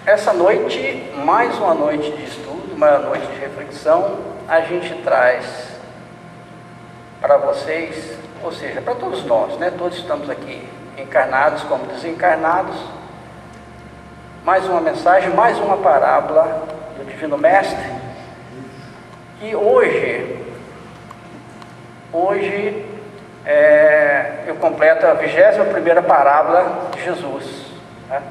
Essa noite, mais uma noite de estudo, uma noite de reflexão, a gente traz para vocês, ou seja, para todos nós, né? Todos estamos aqui encarnados como desencarnados, mais uma mensagem, mais uma parábola do Divino Mestre. E hoje eu completo a 21ª parábola de Jesus, né?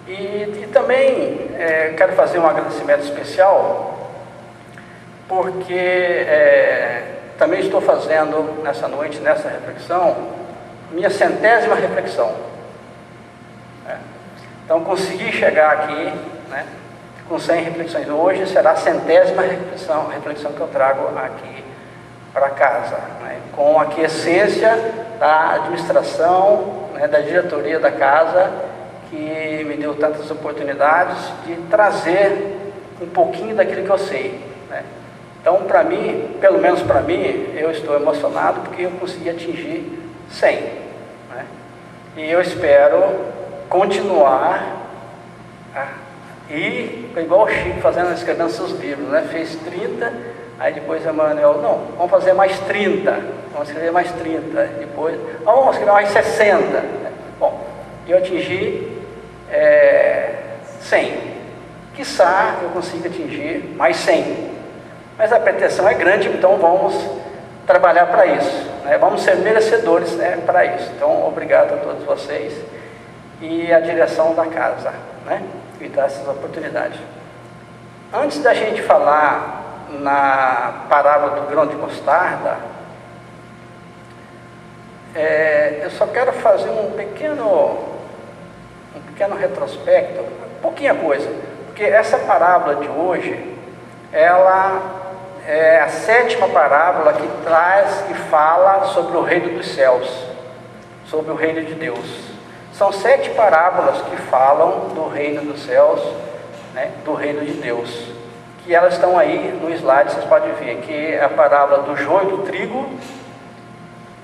E também quero fazer um agradecimento especial, porque também estou fazendo nessa noite, nessa reflexão, minha 100ª reflexão. Então consegui chegar aqui, né, com 100 reflexões. Hoje será a 100ª reflexão que eu trago aqui para casa, né, com a aquiescência da administração, né, da diretoria da casa, que me deu tantas oportunidades de trazer um pouquinho daquilo que eu sei, né? Então, para mim, pelo menos para mim, eu estou emocionado porque eu consegui atingir 100, né? E eu espero continuar e igual o Chico escrevendo seus livros, né? Fez 30, aí depois Emmanuel, não, vamos fazer mais 30, vamos escrever mais 30, depois, vamos escrever mais 60, né? Bom, eu atingi 100, quiçá eu consiga atingir mais 100, mas a pretensão é grande, então vamos trabalhar para isso, né? Vamos ser merecedores, né, para isso. Então, obrigado a todos vocês e a direção da casa, né, que dá essas oportunidades. Antes da gente falar na parábola do grão de mostarda, eu só quero fazer um pequeno retrospecto, pouquinha coisa, porque essa parábola de hoje, ela é a 7ª parábola que fala sobre o reino dos céus, sobre o reino de Deus. São 7 parábolas que falam do reino dos céus, né, do reino de Deus, que elas estão aí no slide, vocês podem ver, que é a parábola do joio e do trigo,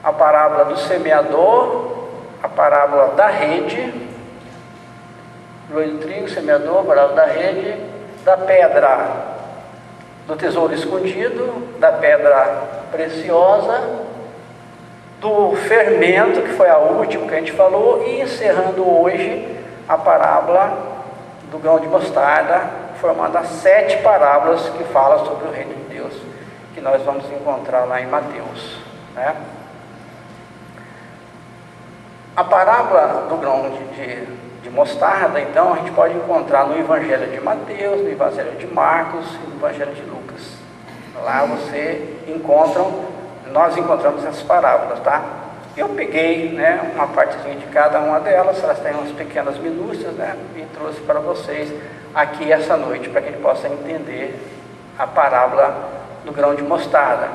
a parábola do semeador, a parábola da rede, joio do trigo, semeador, parábola da rede, da pedra do tesouro escondido, da pedra preciosa, do fermento, que foi a última que a gente falou, e encerrando hoje a parábola do grão de mostarda, formando as 7 parábolas que falam sobre o reino de Deus, que nós vamos encontrar lá em Mateus, né? A parábola do grão de mostarda, então, a gente pode encontrar no Evangelho de Mateus, no Evangelho de Marcos e no Evangelho de Lucas. Lá nós encontramos essas parábolas, tá? Eu peguei, né, uma partezinha de cada uma delas, elas têm umas pequenas minúcias, né, e trouxe para vocês aqui essa noite, para que a gente possa entender a parábola do grão de mostarda.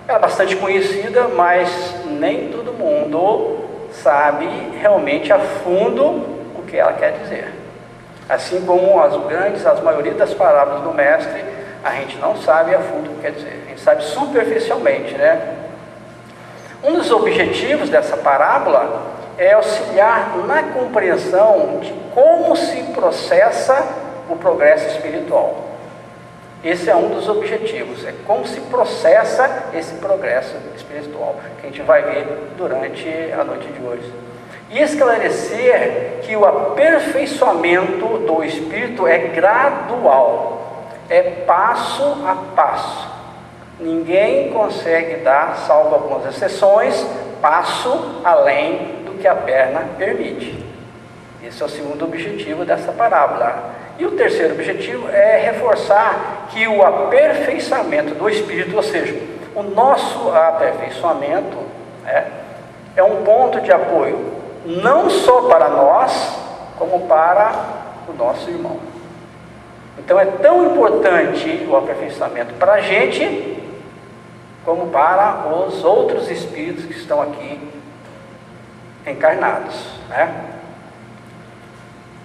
Ela é bastante conhecida, mas nem todo mundo sabe realmente a fundo o que ela quer dizer. Assim como a maioria das parábolas do Mestre, a gente não sabe a fundo o que quer dizer, a gente sabe superficialmente, né? Um dos objetivos dessa parábola é auxiliar na compreensão de como se processa o progresso espiritual. Esse é um dos objetivos, é como se processa esse progresso espiritual, que a gente vai ver durante a noite de hoje. E esclarecer que o aperfeiçoamento do espírito é gradual, é passo a passo. Ninguém consegue dar, salvo algumas exceções, passo além do que a perna permite. Esse é o segundo objetivo dessa parábola. E o terceiro objetivo é reforçar que o aperfeiçoamento do espírito, ou seja, o nosso aperfeiçoamento, é um ponto de apoio, não só para nós, como para o nosso irmão. Então é tão importante o aperfeiçoamento para a gente, como para os outros espíritos que estão aqui encarnados, né?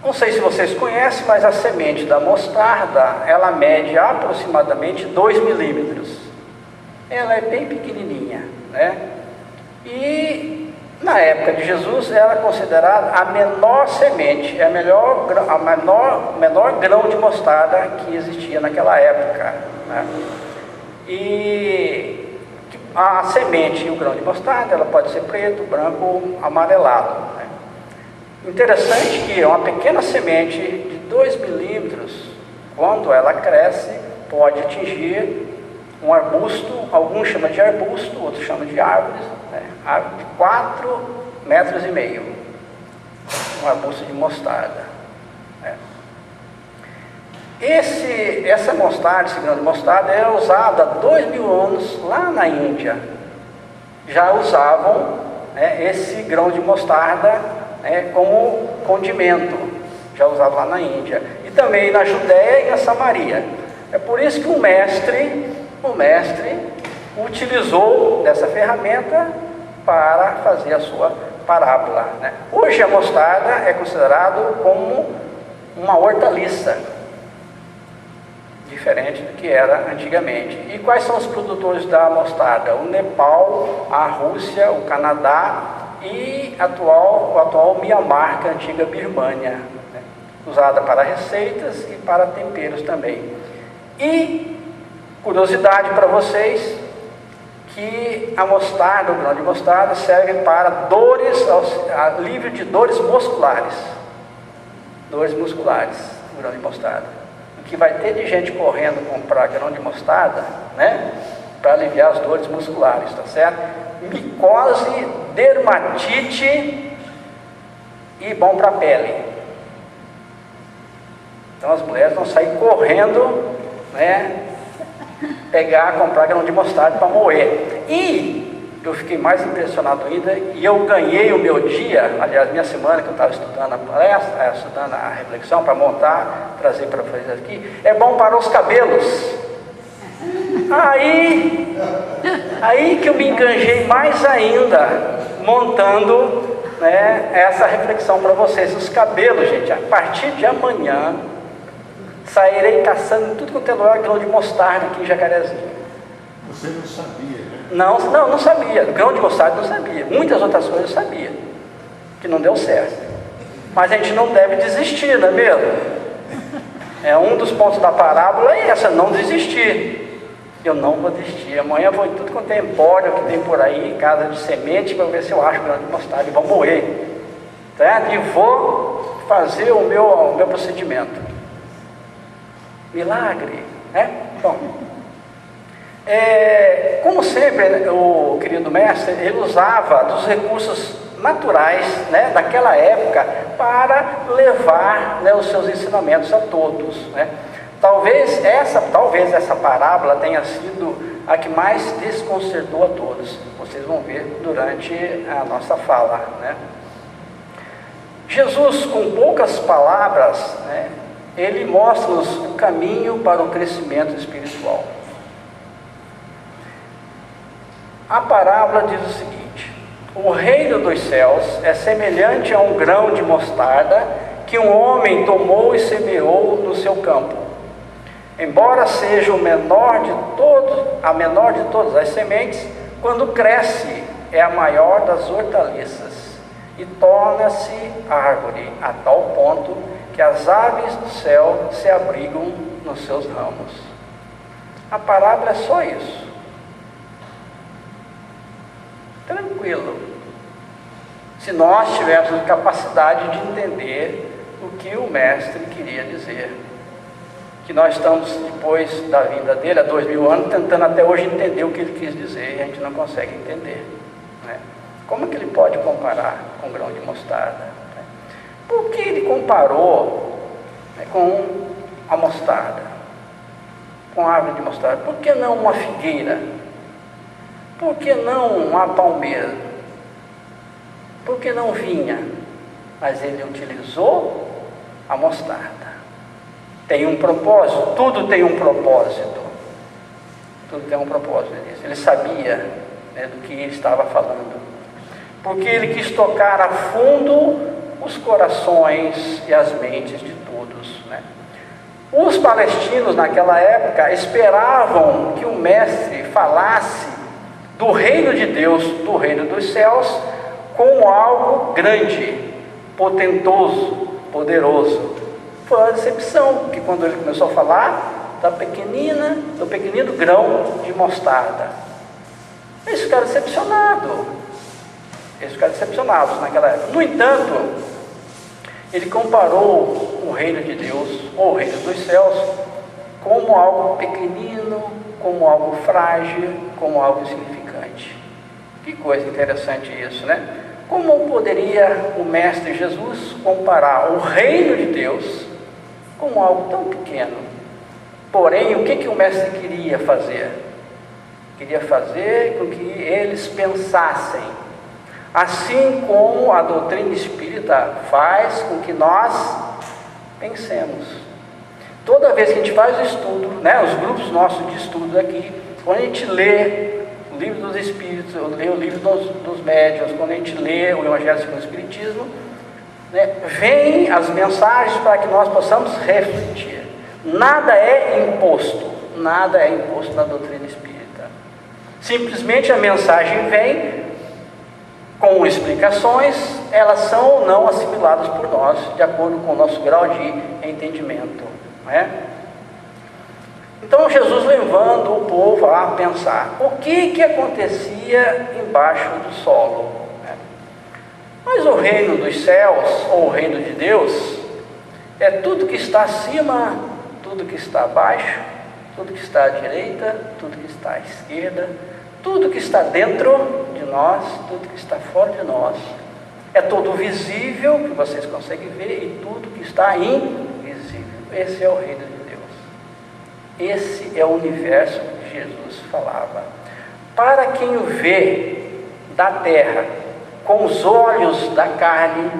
Não sei se vocês conhecem, mas a semente da mostarda, ela mede aproximadamente 2 milímetros. Ela é bem pequenininha, né? E Na época de Jesus era considerada a menor semente, a menor grão de mostarda que existia naquela época, né? E a semente e o grão de mostarda, ela pode ser preto, branco, amarelado, né? Interessante que uma pequena semente de 2 milímetros, quando ela cresce, pode atingir um arbusto, alguns chamam de arbusto, outros chamam de árvores, né? Árvore de 4,5 metros, um arbusto de mostarda, né? Essa mostarda, esse grão de mostarda, é usado há 2.000 anos lá na Índia. Já usavam, né, esse grão de mostarda, né, como condimento, já usavam lá na Índia, e também na Judéia e na Samaria. É por isso que o mestre utilizou dessa ferramenta para fazer a sua parábola, né? Hoje a mostarda é considerado como uma hortaliça, diferente do que era antigamente. E quais são os produtores da mostarda? O Nepal, a Rússia, o Canadá e o atual Mianmar, que é a antiga Birmânia, né? Usada para receitas e para temperos também. E curiosidade para vocês, que a mostarda, o grão de mostarda, serve para alívio de dores musculares. Dores musculares, o grão de mostarda. O que vai ter de gente correndo comprar grão de mostarda, né, para aliviar as dores musculares, tá certo? Micose, dermatite e bom para a pele. Então as mulheres vão sair correndo, né, comprar grão de mostarda para moer. E eu fiquei mais impressionado ainda, e eu ganhei o meu dia, aliás, minha semana que eu estava estudando a palestra, estudando a reflexão para montar, trazer para vocês aqui, é bom para os cabelos. Aí que eu me enganjei mais ainda, montando, né, essa reflexão para vocês. Os cabelos, gente, a partir de amanhã, sairei caçando tudo quanto é lugar grão de mostarda aqui em Jacarezinho. Você não sabia, né? Não sabia. Grão de mostarda não sabia. Muitas outras coisas eu sabia, que não deu certo. Mas a gente não deve desistir, não é mesmo? É um dos pontos da parábola é essa, não desistir. Eu não vou desistir. Amanhã eu vou em tudo quanto é empório que tem por aí, casa de semente, para ver se eu acho grão de mostarda e vou moer. Certo? E vou fazer o meu procedimento. Milagre, né? Bom, como sempre, o querido mestre, ele usava dos recursos naturais, né, daquela época para levar, né, os seus ensinamentos a todos, né? Talvez essa parábola tenha sido a que mais desconcertou a todos. Vocês vão ver durante a nossa fala, né? Jesus, com poucas palavras, né, ele mostra-nos o caminho para o crescimento espiritual. A parábola diz o seguinte: o reino dos céus é semelhante a um grão de mostarda que um homem tomou e semeou no seu campo. Embora seja a menor de todas as sementes, quando cresce é a maior das hortaliças e torna-se árvore, a tal ponto que as aves do céu se abrigam nos seus ramos. A parábola é só isso. Tranquilo. Se nós tivéssemos capacidade de entender o que o mestre queria dizer. Que nós estamos, depois da vinda dele, há 2.000 anos, tentando até hoje entender o que ele quis dizer, e a gente não consegue entender, né? Como que ele pode comparar com grão de mostarda? Por que ele comparou, né, com a mostarda, com a árvore de mostarda? Por que não uma figueira? Por que não uma palmeira? Por que não vinha? Mas ele utilizou a mostarda. Tem um propósito, tudo tem um propósito. Tudo tem um propósito. Ele sabia, né, do que ele estava falando. Porque ele quis tocar a fundo os corações e as mentes de todos, né? Os palestinos naquela época esperavam que o mestre falasse do reino de Deus, do reino dos céus, como algo grande, potentoso, poderoso. Foi uma decepção, que quando ele começou a falar do pequenino grão de mostarda, eles ficaram decepcionados naquela época. No entanto, ele comparou o reino de Deus, ou o reino dos céus, como algo pequenino, como algo frágil, como algo insignificante. Que coisa interessante isso, né? Como poderia o Mestre Jesus comparar o reino de Deus como algo tão pequeno? Porém, o que o Mestre queria fazer? Queria fazer com que eles pensassem, assim como a doutrina espírita faz com que nós pensemos. Toda vez que a gente faz o estudo, né, os grupos nossos de estudo aqui, quando a gente lê o livro dos Espíritos, lê o livro dos médiuns, quando a gente lê o Evangelho segundo o Espiritismo, né, vem as mensagens para que nós possamos refletir. Nada é imposto na doutrina espírita. Simplesmente a mensagem vem com explicações, elas são ou não assimiladas por nós, de acordo com o nosso grau de entendimento, não é? Então Jesus levando o povo a pensar, o que acontecia embaixo do solo, né? Mas o reino dos céus, ou o reino de Deus, é tudo que está acima, tudo que está abaixo, tudo que está à direita, tudo que está à esquerda, tudo que está dentro de nós, tudo que está fora de nós. É todo visível, que vocês conseguem ver, e tudo que está invisível. Esse é o reino de Deus. Esse é o universo que Jesus falava. Para quem o vê da terra, com os olhos da carne,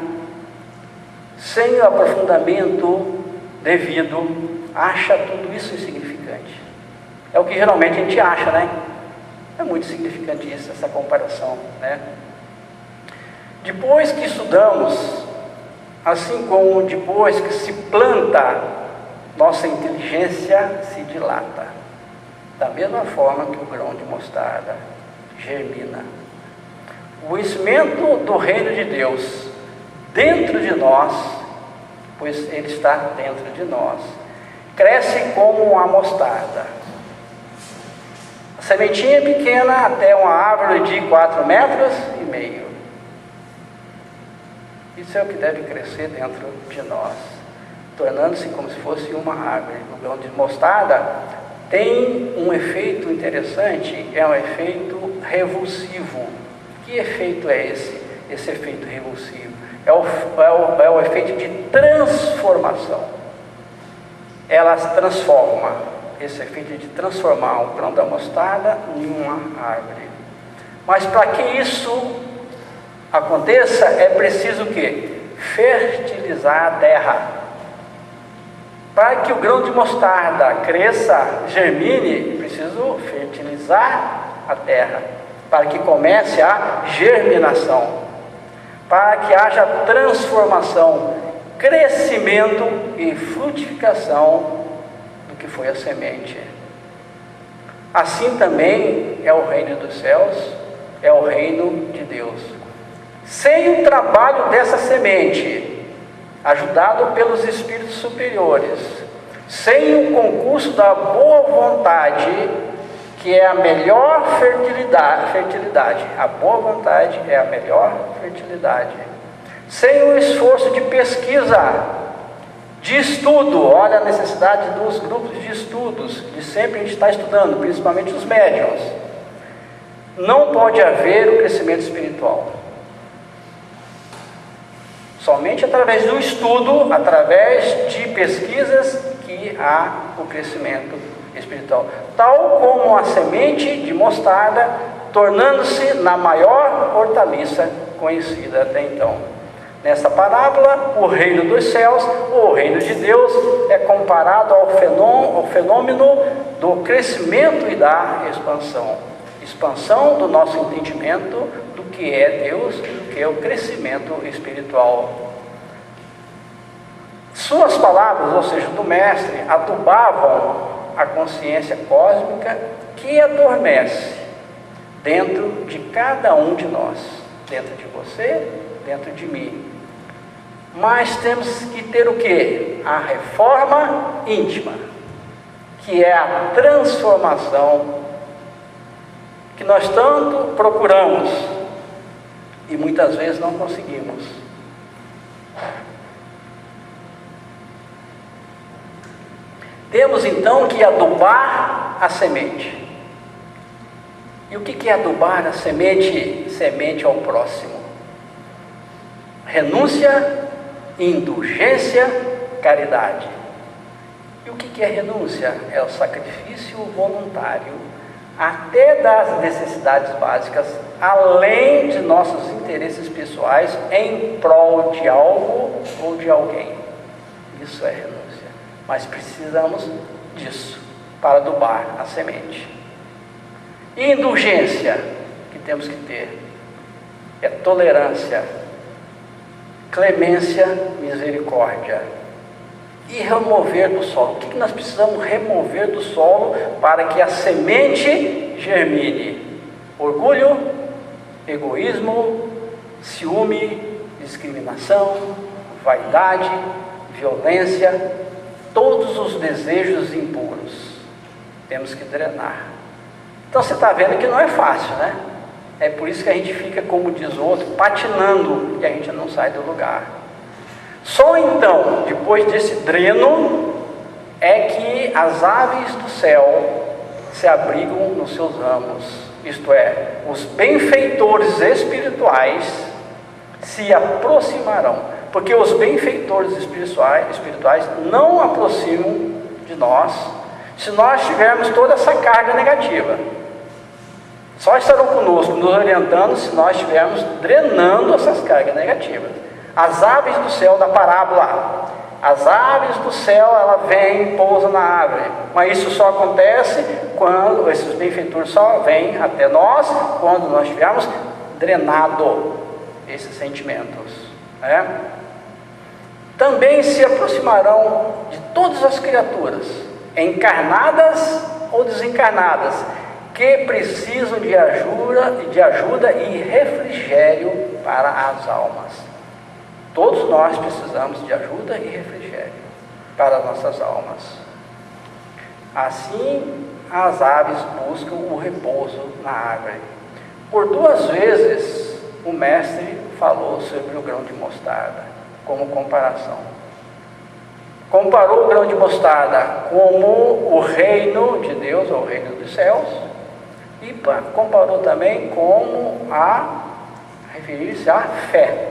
sem o aprofundamento devido, acha tudo isso insignificante. É o que geralmente a gente acha, né? É muito significante isso, essa comparação, né? Depois que estudamos, assim como depois que se planta, nossa inteligência se dilata. Da mesma forma que o grão de mostarda germina. O conhecimento do reino de Deus dentro de nós, pois ele está dentro de nós, cresce como a mostarda. A sementinha pequena até uma árvore de 4,5 metros. Isso é o que deve crescer dentro de nós, tornando-se como se fosse uma árvore. O grão de mostarda tem um efeito interessante, é um efeito revulsivo. Que efeito é esse? Esse efeito revulsivo é o efeito de transformação. Ela se transforma, esse efeito de transformar o grão da mostarda em uma árvore. Mas para que isso aconteça, é preciso o quê? Fertilizar a terra. Para que o grão de mostarda cresça, germine, é preciso fertilizar a terra, para que comece a germinação, para que haja transformação, crescimento e frutificação do que foi a semente. Assim também é o reino dos céus, é o reino de Deus. Sem o trabalho dessa semente, ajudado pelos espíritos superiores, sem o concurso da boa vontade, que é a melhor fertilidade, a boa vontade é a melhor fertilidade, sem o esforço de pesquisa, de estudo, olha a necessidade dos grupos de estudos, de sempre a gente está estudando, principalmente os médiuns, não pode haver o crescimento espiritual. Somente através do estudo, através de pesquisas, que há o crescimento espiritual. Tal como a semente de mostarda, tornando-se na maior hortaliça conhecida até então. Nessa parábola, o reino dos céus, ou o reino de Deus, é comparado ao fenômeno do crescimento e da expansão. Expansão do nosso entendimento do que é Deus e do que é o crescimento espiritual. Suas palavras, ou seja, do Mestre, adubavam a consciência cósmica que adormece dentro de cada um de nós. dentro de você, dentro de mim. Mas temos que ter o quê? A reforma íntima, que é a transformação que nós tanto procuramos e muitas vezes não conseguimos. Temos então que adubar a semente. E o que é adubar a semente? Semente ao próximo. Renúncia, indulgência, caridade. E o que é renúncia? É o sacrifício voluntário, até das necessidades básicas, além de nossos interesses pessoais, em prol de algo ou de alguém. Isso é renúncia. Mas precisamos disso para adubar a semente. E indulgência, que temos que ter, é tolerância, clemência, misericórdia. E remover do solo. O que nós precisamos remover do solo para que a semente germine? Orgulho, egoísmo, ciúme, discriminação, vaidade, violência, todos os desejos impuros. Temos que drenar. Então você está vendo que não é fácil, né? É por isso que a gente fica, como diz o outro, patinando e a gente não sai do lugar. Só então, depois desse dreno, é que as aves do céu se abrigam nos seus ramos. Isto é, os benfeitores espirituais se aproximarão. Porque os benfeitores espirituais não aproximam de nós se nós tivermos toda essa carga negativa. Só estarão conosco, nos orientando, se nós estivermos drenando essas cargas negativas. As aves do céu da parábola, as aves do céu, ela vem, pousa na árvore, mas isso só acontece quando esses benfeitores só vêm até nós, quando nós tivermos drenado esses sentimentos, né? Também se aproximarão de todas as criaturas, encarnadas ou desencarnadas, que precisam de ajuda e refrigério para as almas. Todos nós precisamos de ajuda e refrigério para as nossas almas. Assim, as aves buscam o repouso na árvore. Por 2 vezes, o mestre falou sobre o grão de mostarda, como comparação. Comparou o grão de mostarda como o reino de Deus, ou o reino dos céus, e comparou também como referir-se à fé.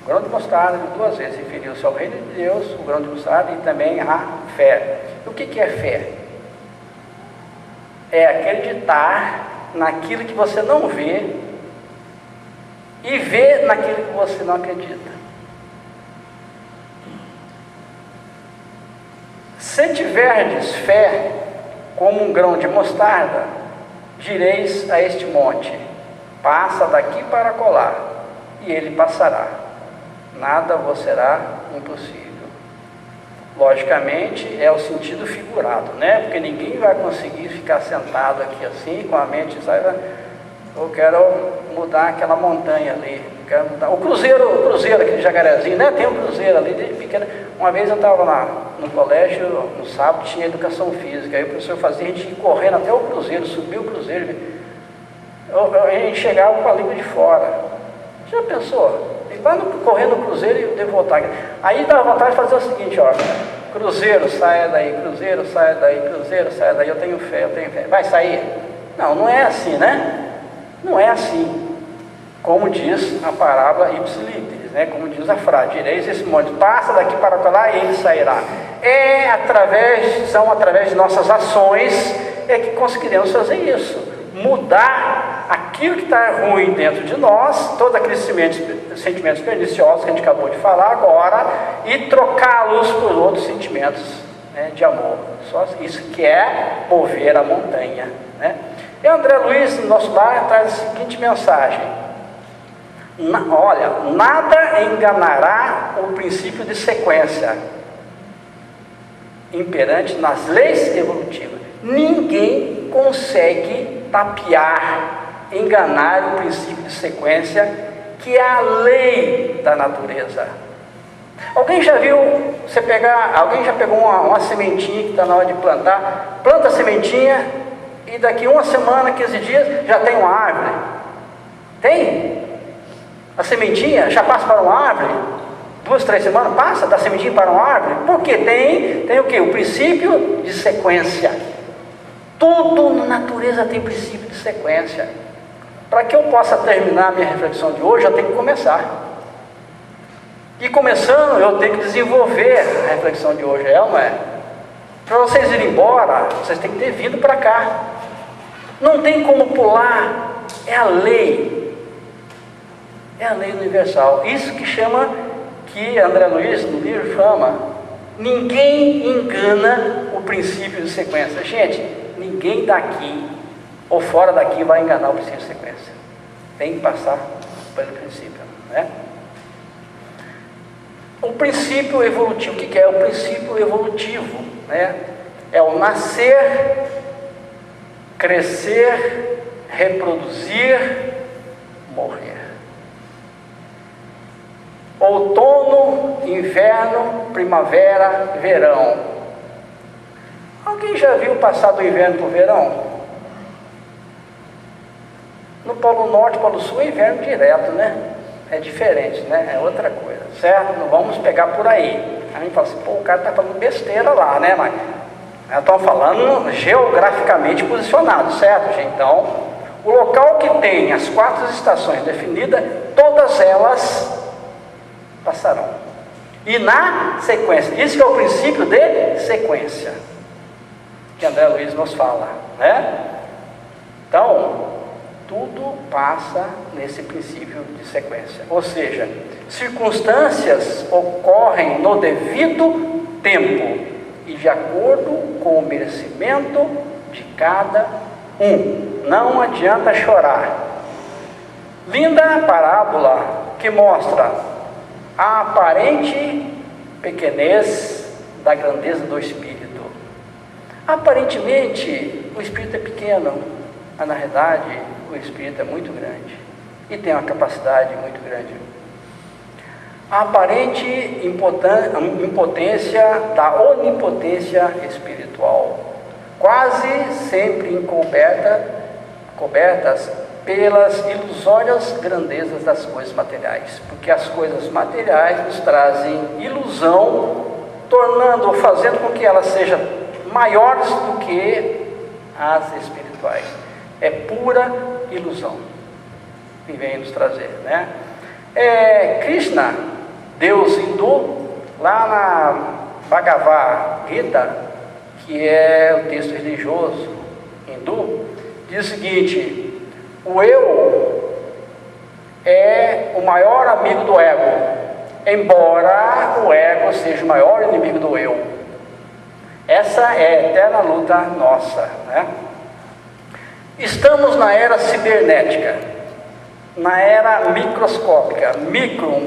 O grão de mostarda, de 2 vezes, referiu-se ao reino de Deus, o grão de mostarda, e também à fé. O que é fé? É acreditar naquilo que você não vê e ver naquilo que você não acredita. Se tiverdes fé como um grão de mostarda, direis a este monte: passa daqui para colar, e ele passará. Nada vos será impossível. Logicamente, é o sentido figurado, né? Porque ninguém vai conseguir ficar sentado aqui assim, com a mente, sabe? Eu quero mudar aquela montanha ali, quero mudar. O cruzeiro aqui de Jacarezinho, né? Tem um cruzeiro ali, desde pequeno. Uma vez eu estava lá no colégio, no sábado, tinha educação física, aí o professor fazia a gente ir correndo até o cruzeiro, subir o cruzeiro, a gente chegava com a língua de fora. Já pensou? Vai correndo no cruzeiro e devo voltar. Aí dá vontade de fazer o seguinte, ó: cruzeiro, saia daí, cruzeiro, saia daí, cruzeiro, saia daí, eu tenho fé. Vai sair? Não, não é assim, né? Não é assim. Como diz a parábola ipsilíteris, né? Como diz a frase: direis esse monte, passa daqui para lá e ele sairá. São através de nossas ações é que conseguiremos fazer isso. Mudar aquilo que está ruim dentro de nós, todos aqueles sentimentos perniciosos que a gente acabou de falar agora, e trocá-los por outros sentimentos, né, de amor. Só isso que é mover a montanha, né? E André Luiz, no nosso lar, traz a seguinte mensagem: olha, nada enganará o princípio de sequência imperante nas leis evolutivas. Ninguém consegue tapear enganar o princípio de sequência, que é a lei da natureza. Alguém já pegou uma sementinha que está na hora de plantar, planta a sementinha e daqui uma semana, 15 dias, já tem uma árvore? Tem? A sementinha já passa para uma árvore? 2, 3 semanas passa da sementinha para uma árvore? Porque tem o quê? O princípio de sequência. Tudo na natureza tem princípio de sequência. Para que eu possa terminar a minha reflexão de hoje, eu tenho que começar. E começando, eu tenho que desenvolver a reflexão de hoje, não é? Para vocês irem embora, vocês têm que ter vindo para cá. Não tem como pular, é a lei. É a lei universal. Isso que André Luiz no livro chama, ninguém engana o princípio de sequência. Gente, ninguém daqui ou fora daqui vai enganar o princípio de sequência. Tem que passar pelo princípio, né? O princípio evolutivo, o que é o princípio evolutivo, né? É o nascer, crescer, reproduzir, morrer. Outono, inverno, primavera, verão. Alguém já viu passar do inverno para o verão? No Polo Norte, Polo Sul, é inverno direto, né? É diferente, né? É outra coisa, certo? Não vamos pegar por aí. A gente fala assim, o cara está falando besteira lá, né? Mas estão falando geograficamente posicionado, certo, gente? Então, o local que tem as 4 estações definidas, todas elas passarão. E na sequência, isso que é o princípio de sequência, que André Luiz nos fala, né? Então, tudo passa nesse princípio de sequência. Ou seja, circunstâncias ocorrem no devido tempo e de acordo com o merecimento de cada um. Não adianta chorar. Linda parábola que mostra a aparente pequenez da grandeza do Espírito. Aparentemente, o Espírito é pequeno, mas na realidade, o Espírito é muito grande e tem uma capacidade muito grande. A aparente impotência da onipotência espiritual, quase sempre cobertas pelas ilusórias grandezas das coisas materiais, porque as coisas materiais nos trazem ilusão, fazendo com que elas sejam maiores do que as espirituais. É pura ilusão que vem nos trazer, né? Krishna, Deus hindu, lá na Bhagavad Gita, que é o texto religioso hindu, diz o seguinte: o eu é o maior amigo do ego, embora o ego seja o maior inimigo do eu. Essa é a eterna luta nossa, né? Estamos na era cibernética, na era microscópica, micron,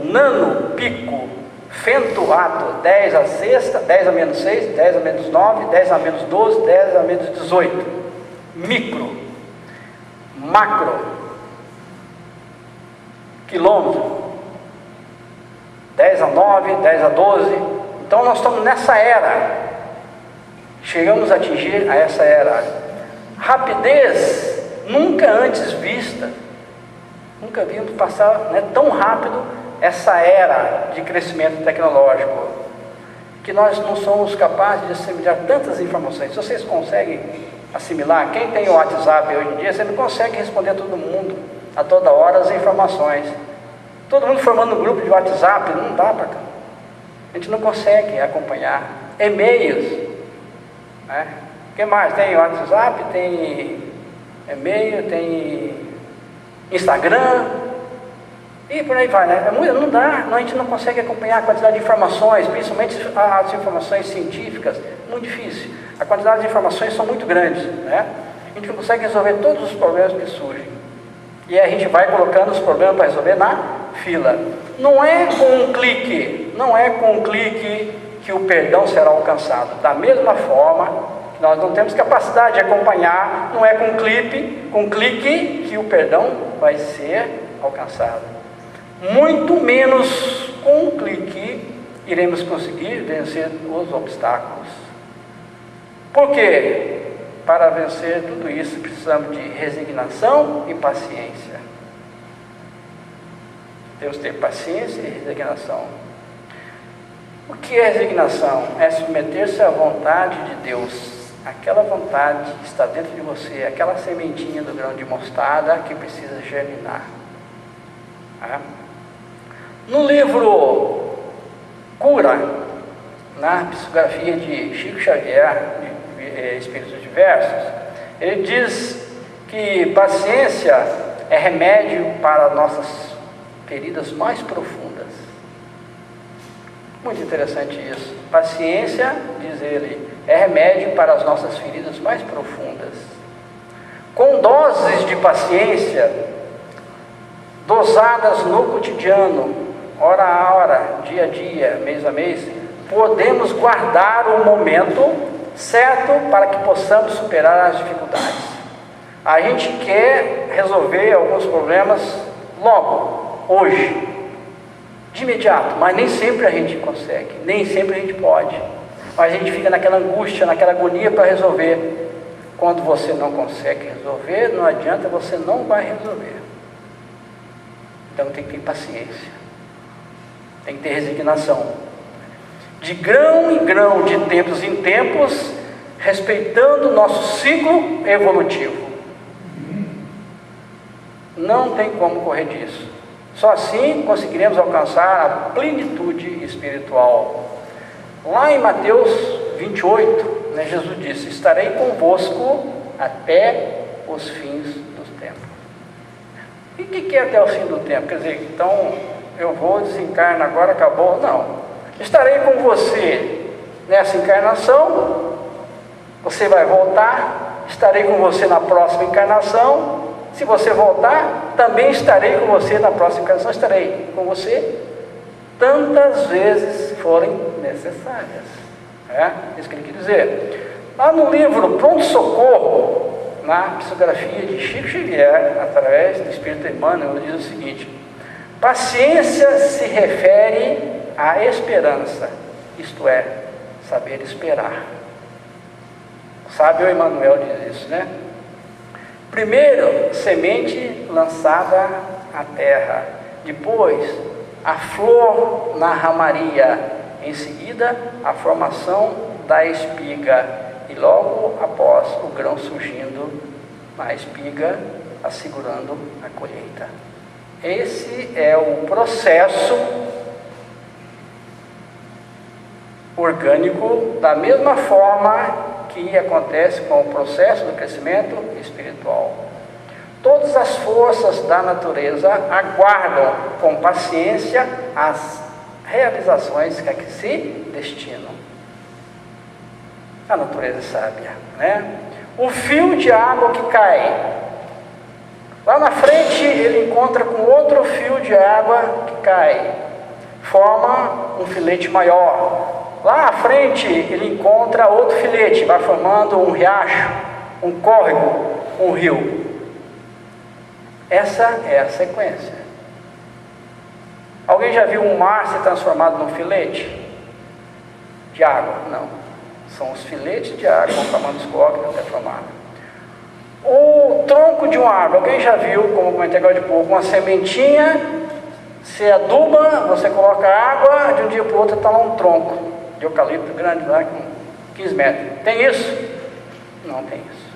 nano, pico, fento, ato, 10 a sexta, 10 a menos 6, 10 a menos 9, 10 a menos 12, 10 a menos 18. Micro, macro, quilômetro, 10 a 9, 10 a 12. Então nós estamos nessa era. Chegamos a atingir a essa era. Rapidez nunca antes vista. Nunca vimos passar, né, tão rápido essa era de crescimento tecnológico, que nós não somos capazes de assimilar tantas informações. Se vocês conseguem assimilar, quem tem o WhatsApp hoje em dia, você não consegue responder a todo mundo, a toda hora, as informações. Todo mundo formando um grupo de WhatsApp, não dá para cá. A gente não consegue acompanhar. E-mails, né? O que mais? Tem WhatsApp, tem e-mail, tem Instagram e por aí vai, né? Não dá, a gente não consegue acompanhar a quantidade de informações, principalmente as informações científicas, muito difícil. A quantidade de informações são muito grandes, né? A gente não consegue resolver todos os problemas que surgem. E aí a gente vai colocando os problemas para resolver na fila. Não é com um clique que o perdão será alcançado. Da mesma forma Nós não temos capacidade de acompanhar, não é com clique que o perdão vai ser alcançado. Muito menos com um clique iremos conseguir vencer os obstáculos. Por quê? Para vencer tudo isso precisamos de resignação e paciência. Temos que ter paciência e resignação. O que é resignação? É submeter-se à vontade de Deus. Aquela vontade que está dentro de você, aquela sementinha do grão de mostarda que precisa germinar. No livro Cura, na psicografia de Chico Xavier, de Espíritos Diversos, ele diz que paciência é remédio para nossas feridas mais profundas. Muito interessante isso. Paciência, diz ele, é remédio para as nossas feridas mais profundas. Com doses de paciência, dosadas no cotidiano, hora a hora, dia a dia, mês a mês, podemos guardar o momento certo para que possamos superar as dificuldades. A gente quer resolver alguns problemas logo, hoje, de imediato, mas nem sempre a gente consegue, nem sempre a gente pode. Mas a gente fica naquela angústia, naquela agonia para resolver. Quando você não consegue resolver, não adianta, você não vai resolver. Então tem que ter paciência, tem que ter resignação. De grão em grão, de tempos em tempos, respeitando o nosso ciclo evolutivo. Não tem como correr disso. Só assim conseguiremos alcançar a plenitude espiritual. Lá em Mateus 28, Jesus disse: estarei convosco até os fins dos tempos. E o que é até o fim do tempo? Quer dizer, então eu vou desencarnar agora, acabou? Não. Estarei com você nessa encarnação, você vai voltar, estarei com você na próxima encarnação. Se você voltar, também estarei com você na próxima encarnação, estarei com você tantas vezes forem necessárias. Isso que ele quer dizer. Lá no livro Pronto Socorro, na psicografia de Chico Xavier, através do Espírito Emmanuel, ele diz o seguinte: paciência se refere à esperança, isto é, saber esperar. Sabe o Emmanuel diz isso, né? Primeiro, semente lançada à terra, depois a flor na ramaria, em seguida a formação da espiga e logo após o grão surgindo na espiga, assegurando a colheita. Esse é o processo orgânico, da mesma forma que acontece com o processo do crescimento espiritual. Todas as forças da natureza aguardam com paciência as realizações que aqui se destinam. A natureza é sábia, né? O fio de água que cai, lá na frente ele encontra com outro fio de água que cai, forma um filete maior. Lá à frente ele encontra outro filete, vai formando um riacho, um córrego, um rio. Essa é a sequência. Alguém já viu um mar ser transformado num filete de água? Não. São os filetes de água, formando os córregos até formar. O tronco de uma árvore, alguém já viu, como eu comentei agora de pouco, uma sementinha, se aduba, você coloca água, de um dia para o outro está lá um tronco de eucalipto grande, lá com 15 metros. Tem isso? Não tem isso.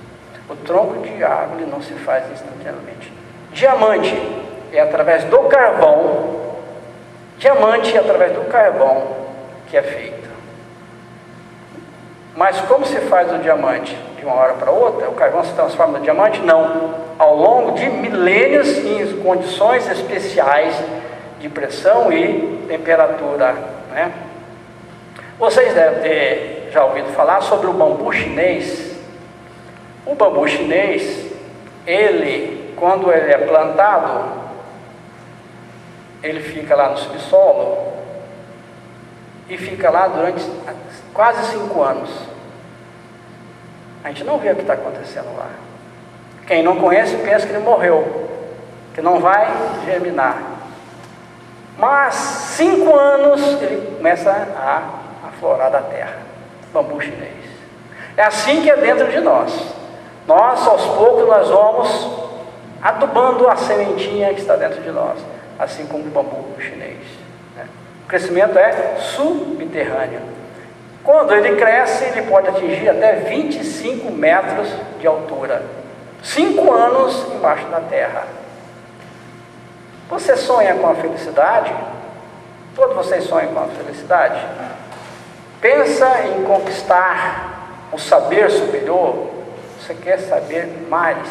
O tronco de árvore não se faz instantaneamente. Diamante é através do carvão. Diamante é através do carvão que é feito. Mas como se faz o diamante de uma hora para outra? O carvão se transforma no diamante? Não. Ao longo de milênios, em condições especiais de pressão e temperatura, né? Vocês devem ter já ouvido falar sobre o bambu chinês. O bambu chinês, ele, quando ele é plantado, ele fica lá no subsolo e fica lá durante quase 5 anos. A gente não vê o que está acontecendo lá. Quem não conhece pensa que ele morreu, que não vai germinar. Mas 5 anos ele começa a aflorar da terra. Bambu chinês. É assim que é dentro de nós. Nós, aos poucos, nós vamos adubando a sementinha que está dentro de nós, assim como o bambu chinês. O crescimento é subterrâneo. Quando ele cresce, ele pode atingir até 25 metros de altura. 5 anos embaixo da terra. Você sonha com a felicidade? Todos vocês sonham com a felicidade? Pensa em conquistar o saber superior? Você quer saber mais?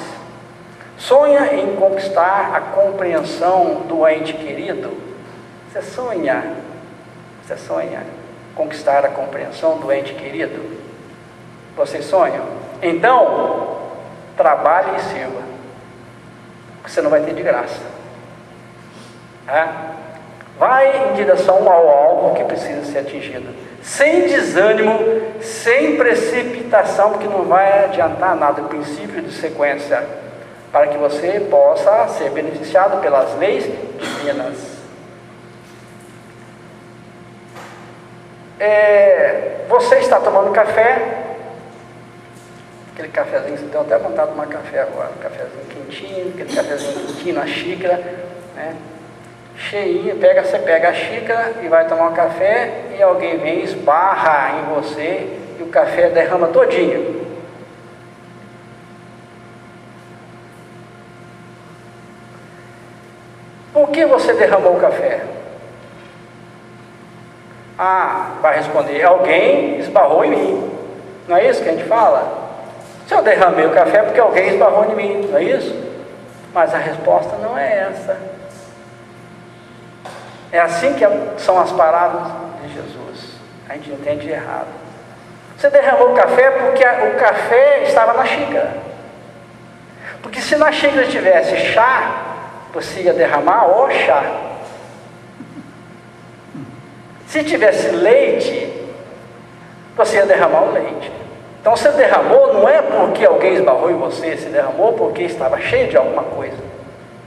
Sonha em conquistar a compreensão do ente querido? Você sonha conquistar a compreensão do ente querido? Vocês sonham? Então, trabalhe e sirva, porque você não vai ter de graça. Vai em direção ao alvo que precisa ser atingido, sem desânimo, sem precipitação, porque não vai adiantar nada. O princípio de sequência, para que você possa ser beneficiado pelas leis divinas. Você está tomando café, aquele cafezinho, você deu até vontade de tomar café agora, um cafezinho quentinho, aquele cafezinho quentinho na xícara, né? Cheinho, você pega a xícara e vai tomar um café, e alguém vem, esbarra em você, e o café derrama todinho. Por que você derramou o café? Vai responder, alguém esbarrou em mim. Não é isso que a gente fala? Se eu derramei o café é porque alguém esbarrou em mim, não é isso? Mas a resposta não é essa. É assim que são as palavras de Jesus. A gente entende errado. Você derramou o café porque o café estava na xícara. Porque se na xícara tivesse chá, você ia derramar o chá. Se tivesse leite, você ia derramar o leite. Então você derramou não é porque alguém esbarrou em você, você derramou porque estava cheio de alguma coisa.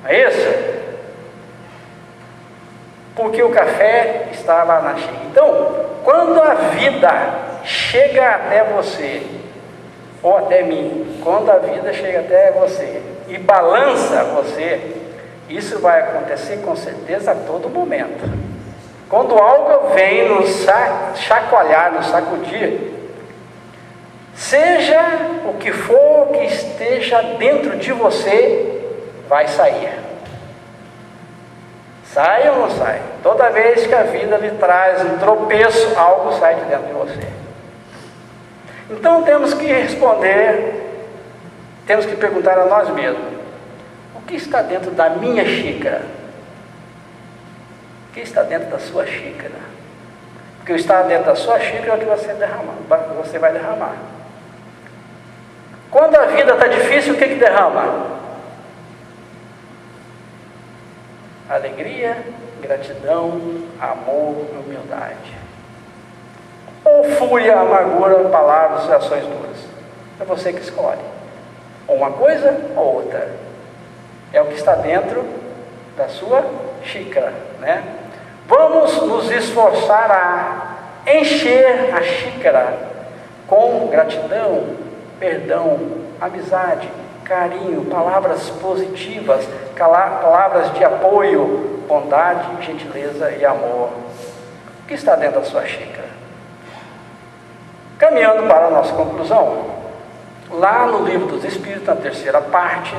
Não é isso? Porque o café estava na xícara. Então, quando a vida chega até você, ou até mim, quando a vida chega até você e balança você, isso vai acontecer com certeza a todo momento. Quando algo vem nos chacoalhar, nos sacudir, seja o que for que esteja dentro de você, vai sair. Sai ou não sai? Toda vez que a vida lhe traz um tropeço, algo sai de dentro de você. Então temos que responder, temos que perguntar a nós mesmos: o que está dentro da minha xícara? O que está dentro da sua xícara? Porque o que está dentro da sua xícara é o que você vai derramar. Quando a vida está difícil, o que derrama? Alegria, gratidão, amor, humildade. Ou fúria, amargura, palavras e ações duras. É você que escolhe. Ou uma coisa ou outra. É o que está dentro da sua xícara, né? Vamos nos esforçar a encher a xícara com gratidão, perdão, amizade, carinho, palavras positivas, palavras de apoio, bondade, gentileza e amor. O que está dentro da sua xícara? Caminhando para a nossa conclusão, lá no Livro dos Espíritos, na terceira parte,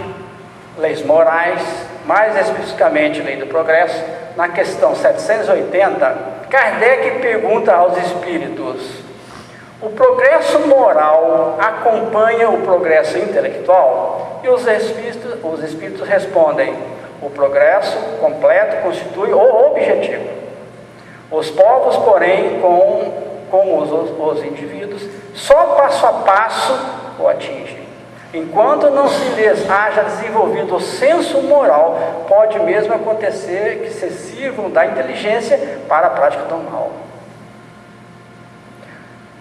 Leis Morais, mais especificamente Lei do Progresso, na questão 780, Kardec pergunta aos espíritos: o progresso moral acompanha o progresso intelectual? E os espíritos respondem: o progresso completo constitui o objetivo. Os povos, porém, com os indivíduos, só passo a passo o atingem. Enquanto não se lhes haja desenvolvido o senso moral, pode mesmo acontecer que se sirvam da inteligência para a prática do mal.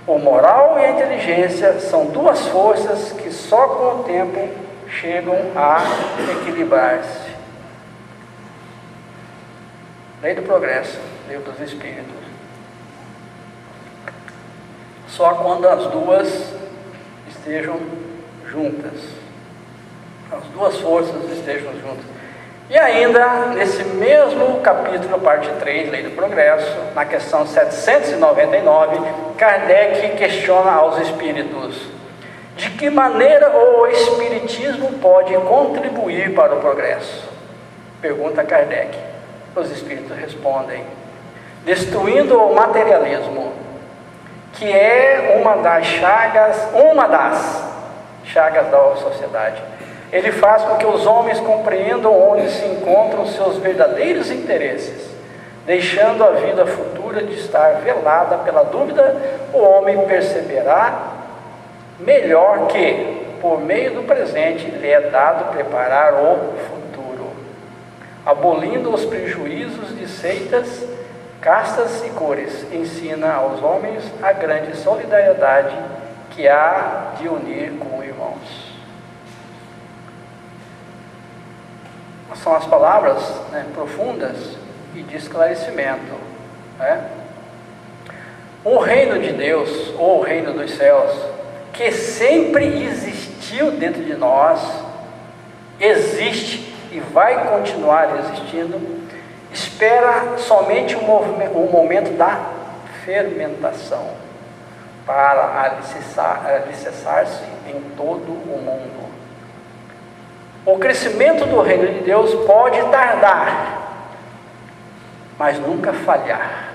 O moral e a inteligência são duas forças que só com o tempo chegam a equilibrar-se. Lei do progresso, lei dos espíritos. Só quando as duas estejam juntas, as duas forças estejam juntas. E ainda, nesse mesmo capítulo, parte 3, Lei do Progresso, na questão 799, Kardec questiona aos espíritos: de que maneira o espiritismo pode contribuir para o progresso? Pergunta Kardec. Os espíritos respondem: destruindo o materialismo, que é uma das chagas da sociedade. Ele faz com que os homens compreendam onde se encontram seus verdadeiros interesses. Deixando a vida futura de estar velada pela dúvida, o homem perceberá melhor que, por meio do presente, lhe é dado preparar o futuro. Abolindo os prejuízos de seitas, castas e cores, ensina aos homens a grande solidariedade que há de unir com irmãos. São as palavras, profundas e de esclarecimento. O reino de Deus, ou o reino dos céus, que sempre existiu dentro de nós, existe e vai continuar existindo, espera somente o momento da fermentação para alicerçar-se em todo o mundo. O crescimento do reino de Deus pode tardar, mas nunca falhar,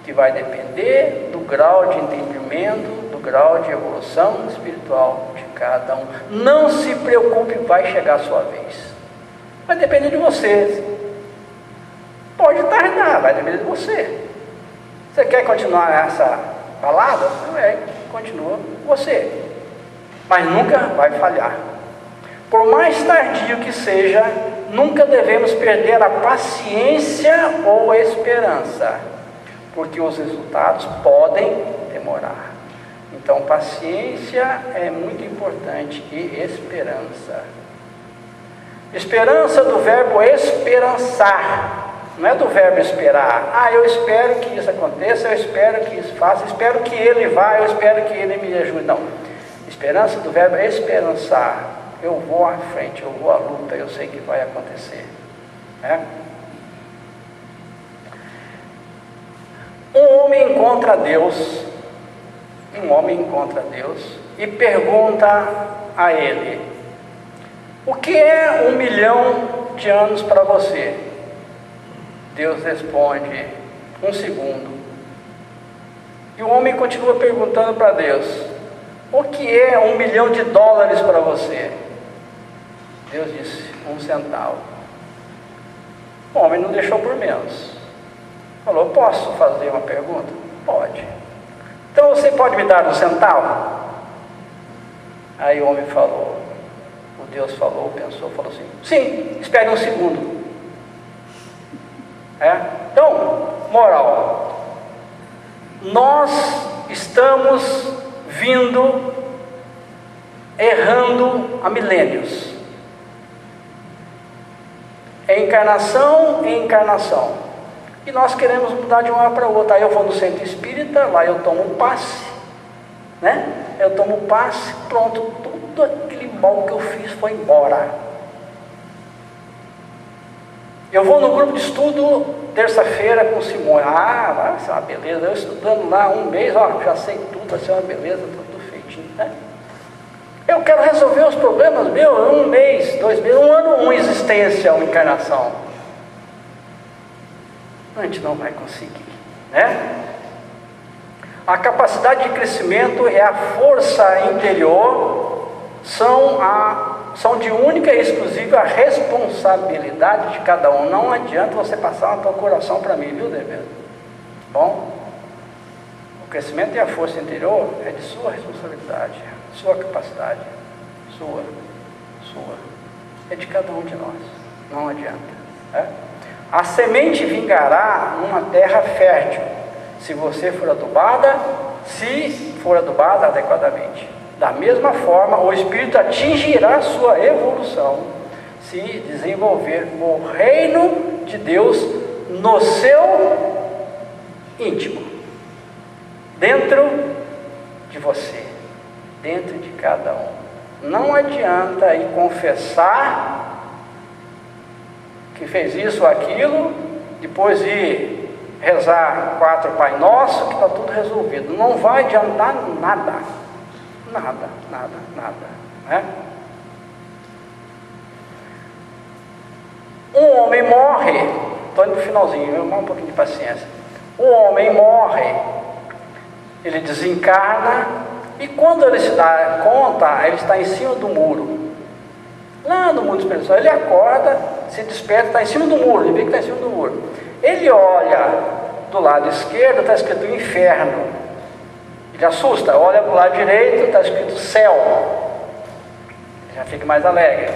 que vai depender do grau de entendimento, do grau de evolução espiritual de cada um. Não se preocupe, vai chegar a sua vez. Vai depender de você. Pode tardar, vai depender de você. Você quer continuar essa balada? Continua você. Mas nunca vai falhar. Por mais tardio que seja, nunca devemos perder a paciência ou a esperança, porque os resultados podem demorar. Então, paciência é muito importante e esperança. Esperança do verbo esperançar, não é do verbo esperar. Eu espero que isso aconteça, eu espero que isso faça, espero que ele vá, eu espero que ele me ajude. Não. Esperança do verbo esperançar. Eu vou à frente, eu vou à luta, eu sei que vai acontecer. Um homem encontra Deus e pergunta a ele: o que é 1 milhão de anos para você? Deus responde: 1 segundo. E o homem continua perguntando para Deus: o que é $1 milhão para você? Deus disse: 1 centavo. O homem não deixou por menos. Falou: posso fazer uma pergunta? Pode. Então você pode me dar 1 centavo? Aí o homem falou, o Deus falou, pensou, falou assim: sim, espere 1 segundo. Então, moral, nós estamos errando há milênios. Encarnação em encarnação. E nós queremos mudar de uma hora para outra. Aí eu vou no centro espírita, lá eu tomo um passe, Eu tomo um passe, pronto, tudo aquele mal que eu fiz foi embora. Eu vou no grupo de estudo terça-feira com o Simone. Vai ser uma beleza. Eu estudando lá 1 mês, já sei tudo, vai ser uma beleza, tudo feitinho, Eu quero resolver os problemas meus em 1 mês, 2 meses, 1 ano, uma existência, uma encarnação. A gente não vai conseguir, A capacidade de crescimento e a força interior são de única e exclusiva responsabilidade de cada um. Não adianta você passar uma procuração para mim, viu, Devedo? Bom, o crescimento e a força interior é de sua responsabilidade, sua capacidade, sua, é de cada um de nós, não adianta. A semente vingará numa terra fértil, se você for adubada se for adubada adequadamente. Da mesma forma, o espírito atingirá sua evolução se desenvolver o reino de Deus no seu íntimo, dentro de você, dentro de cada um. Não adianta ir confessar que fez isso ou aquilo, depois ir rezar 4 Pai Nosso, que está tudo resolvido. Não vai adiantar nada, né? Um homem morre, estou indo para o finalzinho, eu um pouquinho de paciência. O homem morre, ele desencarna, e quando ele se dá conta, ele está em cima do muro, lá no mundo espiritual. Ele acorda, se desperta, está em cima do muro, ele vê que está em cima do muro. Ele olha do lado esquerdo, está escrito inferno, ele assusta, olha para o lado direito, está escrito céu, ele já fica mais alegre.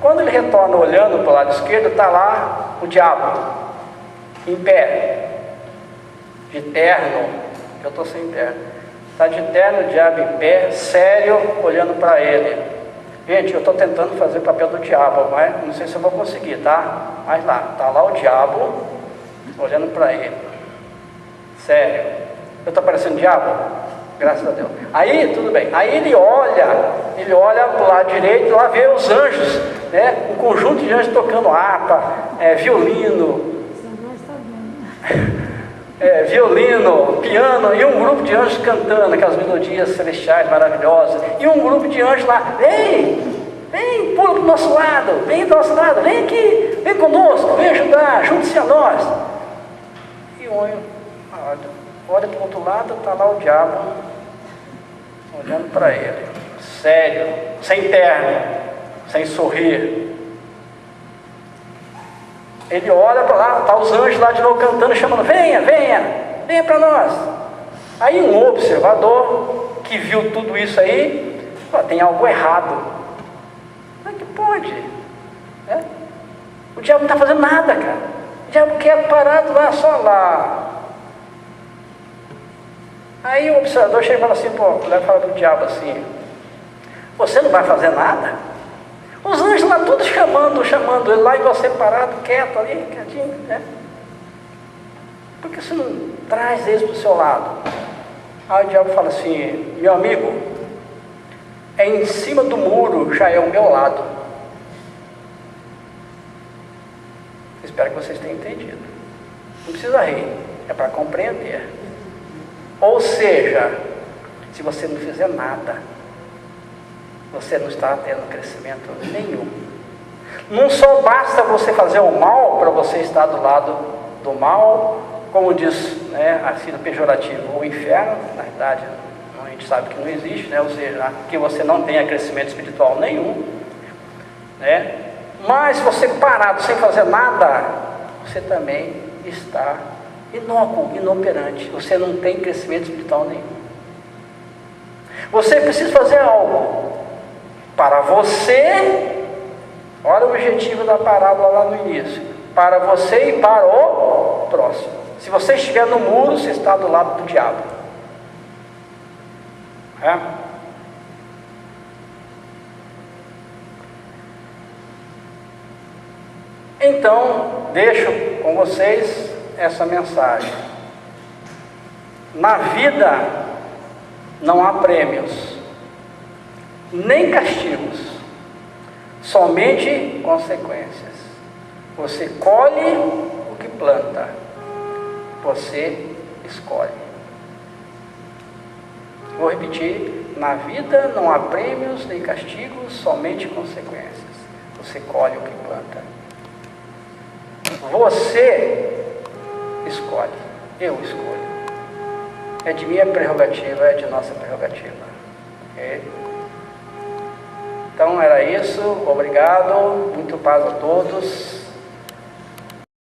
Quando ele retorna olhando para o lado esquerdo, está lá o diabo, em pé, de terno. Eu estou sem terno. Está de terno, o diabo em pé, sério, olhando para ele. Gente, eu estou tentando fazer o papel do diabo, mas não sei se eu vou conseguir, tá? Mas lá, está lá o diabo, olhando para ele. Sério. Eu estou parecendo diabo? Graças a Deus. Aí, tudo bem. Aí ele olha para o lado direito, lá vê os anjos, né? Um conjunto de anjos tocando harpa, violino, violino, piano, e um grupo de anjos cantando aquelas melodias celestiais maravilhosas, e um grupo de anjos lá, vem, pula para o nosso lado, vem do nosso lado, vem aqui, vem conosco, vem ajudar, junte-se a nós. E olha para o outro lado, está lá o diabo, olhando para ele, sério, sem terno, sem sorrir. Ele olha para lá, está os anjos lá de novo cantando, chamando, venha para nós. Aí um observador que viu tudo isso aí, fala, tem algo errado. Como é que pode? O diabo não está fazendo nada, cara. O diabo quer parado lá, só lá. Aí o observador chega e fala assim, fala para o diabo assim, você não vai fazer nada? Os anjos lá todos chamando ele lá, e você parado, quieto ali, quietinho, né? Por que você não traz eles para o seu lado? Aí o diabo fala assim, meu amigo, é em cima do muro, já é o meu lado. Espero que vocês tenham entendido. Não precisa rir, é para compreender. Ou seja, se você não fizer nada, você não está tendo crescimento nenhum. Não só basta você fazer o mal para você estar do lado do mal, como diz, né, assim, pejorativo, o inferno, na verdade, a gente sabe que não existe, né, ou seja, que você não tenha crescimento espiritual nenhum, né, mas você parado, sem fazer nada, você também está inócuo, inoperante, você não tem crescimento espiritual nenhum. Você precisa fazer algo para você, olha o objetivo da parábola lá no início, para você e para o próximo. Se você estiver no muro, você está do lado do diabo. Então, deixo com vocês essa mensagem. Na vida não há prêmios, nem castigos, somente consequências. Você colhe o que planta, você escolhe. Vou repetir: na vida não há prêmios nem castigos, somente consequências. Você colhe o que planta. Você escolhe, eu escolho. É de minha prerrogativa, é de nossa prerrogativa. Okay? Então era isso, obrigado, muito paz a todos.